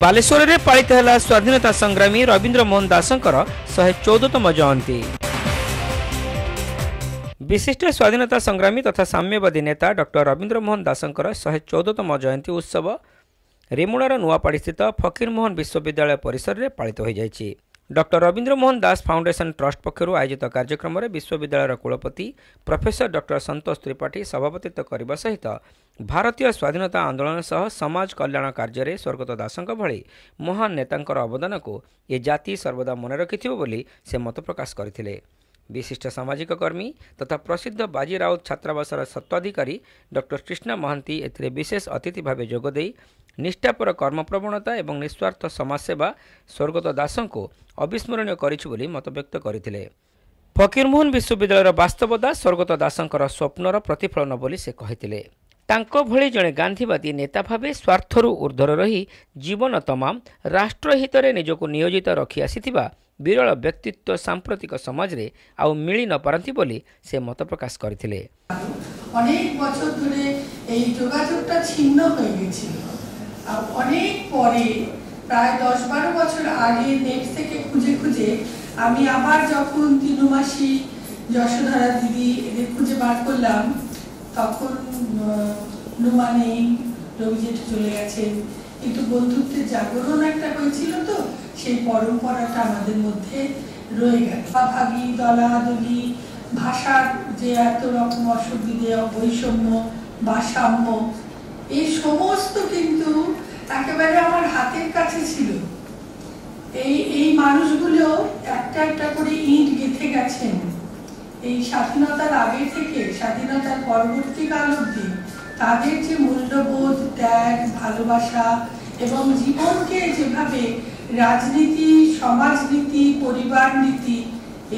बालेश्वर में पालित है स्वाधीनता संग्रामी रवींद्र मोहन दासंकर 114तम जयंती। विशिष्ट स्वाधीनता संग्रामी तथा साम्यवादी नेता डॉक्टर रवींद्र मोहन दासंकर 114तम जयंती उत्सव रेमुणार नुआपाड़ी स्थित फकीरमोहन विश्वविद्यालय परिसर में पालित हो जाएगी। Doctor Ravindra Mohan Das foundation trust पक्षर आयोजित कार्यक्रम में विश्वविद्यालय कुलपति प्रोफेसर डॉक्टर संतोष त्रिपाठी सभापतित्व करने सहित भारतीय स्वाधीनता आंदोलन सह समाज कल्याण कार्य स्वर्गत दासंक भली महान नेतांकर अवदान को ये जाति सर्वदा मन रखिथिबो बोली से मत प्रकाश करथिले। विशिष्ट सामाजिक कर्मी तथा प्रसिद्ध बाजी राउत छात्रावासर सत्वाधिकारी डॉक्टर कृष्णा महांती एथिरे विशेष अतिथि भाव जोगदे निष्ठापर कर्मप्रवणता एवं निस्वार्थ समाजसेवा स्वर्गत दासों को अविस्मरणीय करिछु बोली मत व्यक्त करथिले। फकीरमोहन विश्वविद्यालय वास्तवता स्वर्गत दासंकर स्वप्नर प्रतिफलन बोली से कहिथिले। तांको भली जणे गांधीवादी नेता भावे स्वार्थरू ऊर्ध्वर रही जीवन तमाम राष्ट्रहित रे निजको नियोजित रखी आसीथिबा विरल व्यक्तित्व सांप्रतिक समाज रे आउ मिली न पारंती बोली से मत प्रकाश करथिले। अनेक बछर धरे एई जोगाजोगटा छिन्न हये गेछिल। अनेक परे प्राय 10-12 बछर आगे नेट থেকে খুঁজে খুঁজে আমি আবার যখন তিনুমাসি যশোধরা দিদি এদের খুঁজে বার করলাম তখন নুমা নেই, রবি জেঠু চলে গেছেন, কিন্তু বন্ধুত্বের জাগরণ একটা হয়েছিল তো সেই পরম্পরাটা আমাদের মধ্যে রয়ে গেছে। ভাবি দলাদলি ভাষার যে এত রকম অসুবিধা বৈষম্য বা সাম্য এই সমস্ত কিন্তু একেবারে আমার হাতের কাছে ছিল। এই মানুষগুলো একটা একটা করে ইট গেঁথে গেছেন এই স্বাধীনতার আগে থেকে স্বাধীনতার পরবর্তীকাল অবধি তাদের যে মূল্যবোধ ত্যাগ ভালোবাসা এবং জীবনকে যেভাবে রাজনীতি সমাজনীতি পরিবার নীতি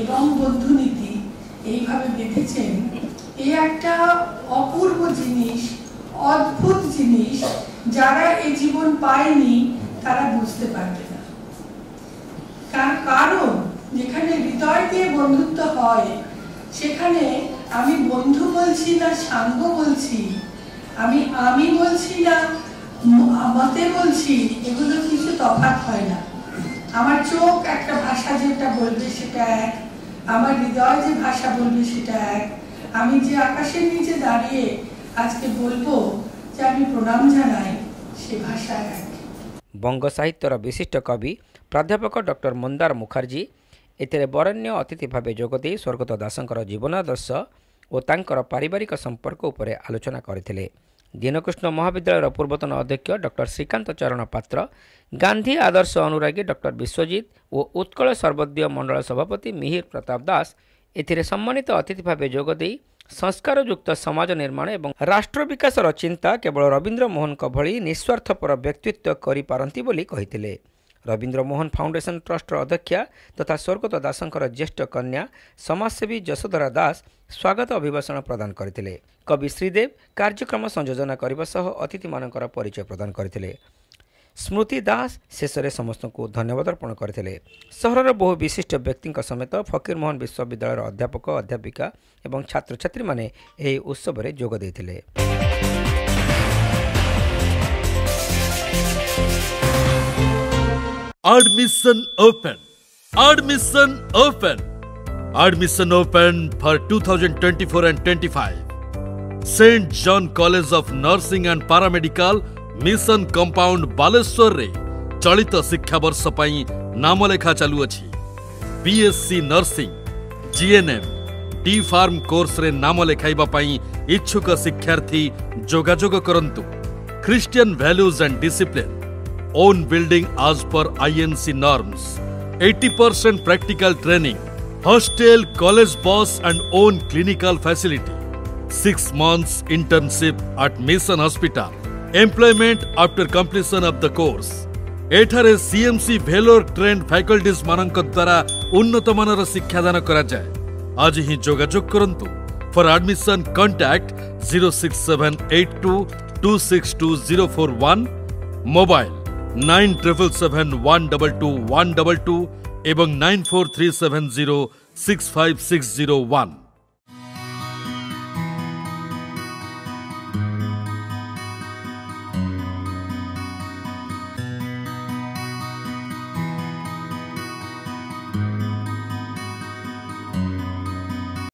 এবং বন্ধুনীতি এইভাবে বেঁধেছেন এই একটা অপূর্ব জিনিস অদ্ভুত জিনিস যারা এই জীবন পায়নি তারা বুঝতে পারবে না। কারণ যেখানে হৃদয় দিয়ে বন্ধুত্ব হয় সেখানে আমি বন্ধু বলছি না সাঙ্গ বলছি, আমি বলছি না মতে বলছি, এগুলো কিছু তফাৎ হয় না। আমার চোখ একটা ভাষা যেটা বলবে সেটা এক, আমার হৃদয় যে ভাষা বলবে সেটা এক। আমি যে আকাশের নিচে দাঁড়িয়ে আজকে বলবো যে আমি প্রণাম জানাই সে ভাষা এক। बंग साहित्यर विशिष्ट कवि प्राध्यापक डॉक्टर मंदार मुखर्जी एथिरे बरण्य अतिथि भाव जोगदे स्वर्गत दासंकर जीवनादर्श और तांकर पारिवारिक संपर्क उपरे आलोचना करथिले। दीनकृष्ण महाविद्यालय पूर्वतन अध्यक्ष डॉक्टर श्रीकांत चरण पात्र, गांधी आदर्श अनुरागी डॉक्टर विश्वजित और उत्कल सर्वोदय मंडल सभापति मिहिर प्रताप दास एथिरे सम्मानित अतिथि भाव जोगदे संस्कारयुक्त समाज निर्माण एवं राष्ट्र विकासर चिंता केवल रवींद्र मोहन भली निस्वार्थपर व्यक्तित्व करिपारंती बोली कहिथिले। रवींद्र मोहन फाउंडेशन ट्रस्ट अध्यक्षा तथा स्वर्गत दासंकर ज्येष्ठ कन्या समाजसेवी यशोधरा दास स्वागत अभिभाषण प्रदान करथिले। कवि श्रीदेव कार्यक्रम संयोजना करने सह अतिथि मानकर परिचय प्रदान करथिले। स्मृति दास शेष में समस्त को धन्यवाद अर्पण करथिले। सहरर बहु विशिष्ट व्यक्ति समेत फकीरमोहन विश्वविद्यालय अध्यापक अध्यापिका एवं छात्र छात्री माने एही उत्सव में जोग देथिले। Admission open. Admission open. Admission open for 2024 and 25. St. John College of Nursing and Paramedical mission compound Baleshwar रे चलित शिक्षा वर्ष पई नाम लेखा चालू अछि। BSc nursing, GNM, D pharm course रे नाम लेखाइबा पई इच्छुक शिक्षार्थी जोगाजोग करंतु। Christian values and discipline, own building as per INC norms, 80% practical training, hostel, college bus and own clinical facility, 6 months internship at Mission Hospital. Employment after completion of the course. एठारे CMC Vellore trained faculties मानक द्वारा उन्नत मानर शिक्षादान करा जाए। आज ही जोगाजोग करंतु। For admission contact 06782262041, mobile 9777122122 एवं 9437065601।